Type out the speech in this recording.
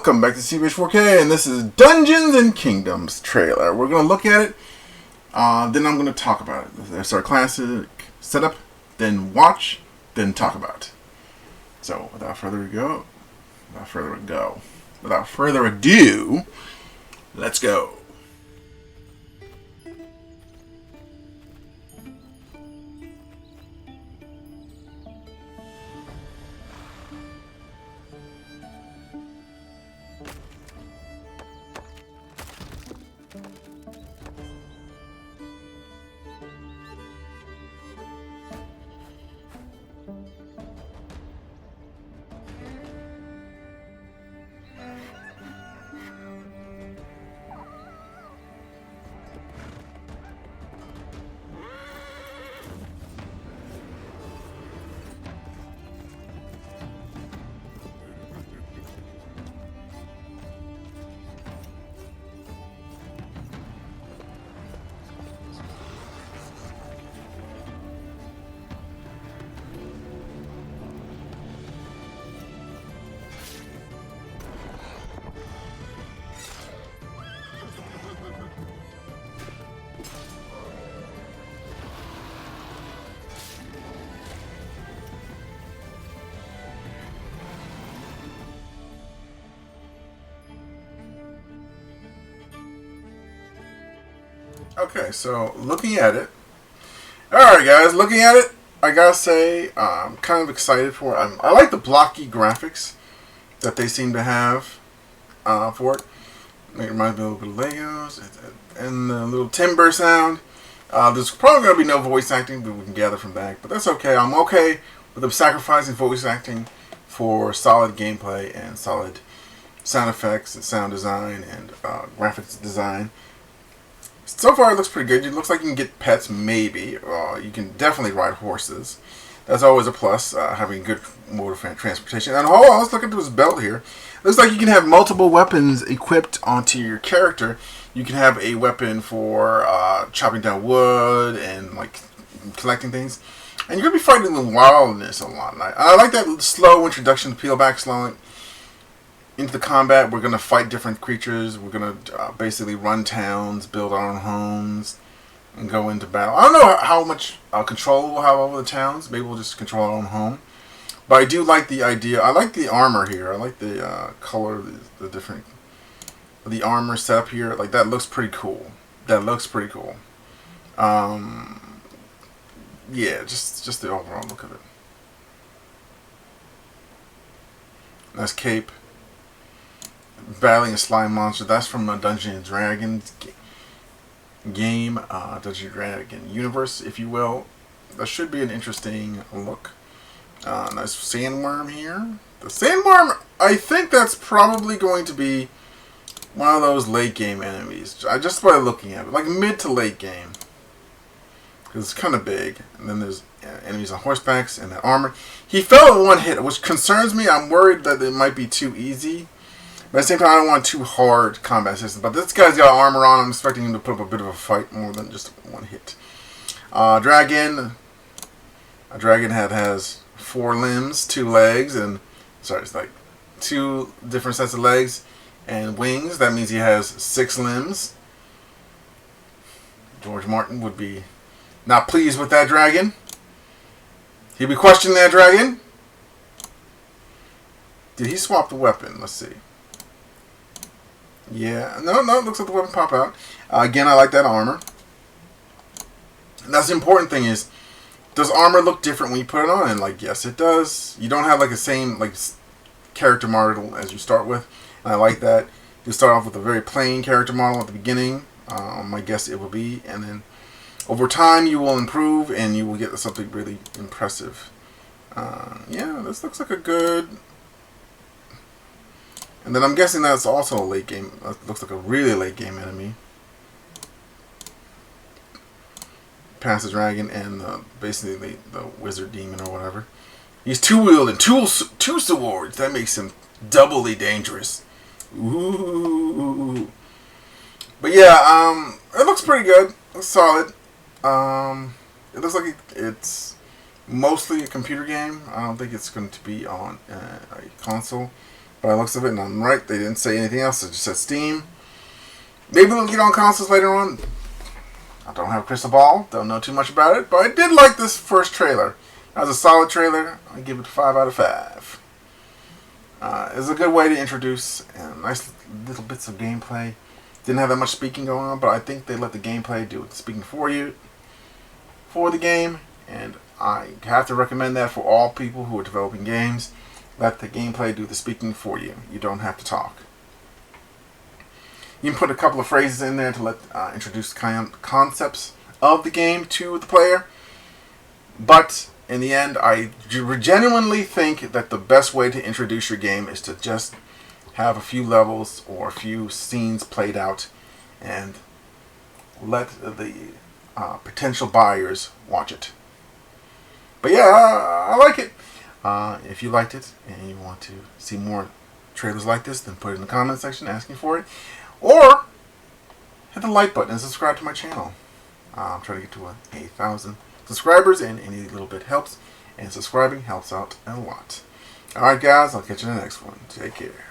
Welcome back to CBH4K, and this is Dungeons and Kingdoms trailer. We're going to look at it, then I'm going to talk about it. That's our classic setup, then watch, then talk about it. So, without further ado, let's go. Okay, so looking at it. Alright guys, looking at it, I gotta say, I'm kind of excited for it. I like the blocky graphics that they seem to have for it. It reminds me a little bit of Legos and the little timber sound. There's probably going to be no voice acting, but we can gather from that. But that's okay. I'm okay with them sacrificing voice acting for solid gameplay and solid sound effects and sound design and graphics design. So far, it looks pretty good. It looks like you can get pets, maybe. You can definitely ride horses. That's always a plus, having good mode of transportation. And hold on, let's look into his belt here. Looks like you can have multiple weapons equipped onto your character. You can have a weapon for chopping down wood and like collecting things. And you're going to be fighting the wildness a lot. And I like that slow introduction, peel back slowly into the combat. We're going to fight different creatures. We're going to basically run towns, build our own homes, and go into battle. I don't know how much control we'll have over the towns. Maybe we'll just control our own home. But I do like the idea. I like the armor here. I like the color, the armor setup here. Like, that looks pretty cool. Yeah, just the overall look of it. Nice cape. Battling a slime monster. That's from a Dungeons and Dragons game, Dungeons and Dragons universe, if you will. That should be an interesting look. Nice sandworm here. The sandworm, I think that's probably going to be one of those late game enemies. Just by looking at it, like mid to late game, because it's kind of big. And then there's enemies on horsebacks and that armor. He fell in one hit, which concerns me. I'm worried that it might be too easy. But at the same time, I don't want too hard combat system. But this guy's got armor on. I'm expecting him to put up a bit of a fight more than just one hit. Dragon. A dragon head has 4 limbs, 2 legs, and it's like 2 different sets of legs and wings. That means he has 6 limbs. George Martin would be not pleased with that dragon. He'd be questioning that dragon. Did he swap the weapon? Let's see. Yeah, no, it looks like the weapon pop out. Again, I like that armor. And that's the important thing is, does armor look different when you put it on? And like, yes, it does. You don't have like the same like character model as you start with, and I like that. You start off with a very plain character model at the beginning. I guess it will be, and then over time you will improve and you will get something really impressive. Yeah, this looks like a good. And then I'm guessing that's also a late game. Looks like a really late game enemy. Past the dragon and basically the wizard demon or whatever. He's two-wielding two swords. That makes him doubly dangerous. Ooh. But yeah, it looks pretty good. It's solid. It looks like it's mostly a computer game. I don't think it's going to be on a console. by the looks of it, and I'm right, they didn't say anything else. It just said Steam. Maybe they'll get on consoles later on. I don't have a crystal ball. Don't know too much about it. But I did like this first trailer. That was a solid trailer. I give it a 5 out of 5. It's a good way to introduce nice little bits of gameplay. Didn't have that much speaking going on, but I think they let the gameplay do the speaking for you for the game. And I have to recommend that for all people who are developing games. Let the gameplay do the speaking for you. You don't have to talk. You can put a couple of phrases in there to introduce concepts of the game to the player. But in the end, I genuinely think that the best way to introduce your game is to just have a few levels or a few scenes played out and let the potential buyers watch it. But yeah, I like it. If you liked it and you want to see more trailers like this, then put it in the comment section asking for it. Or hit the like button and subscribe to my channel. I'm trying to get to 1,000 subscribers, and any little bit helps. And subscribing helps out a lot. Alright guys, I'll catch you in the next one. Take care.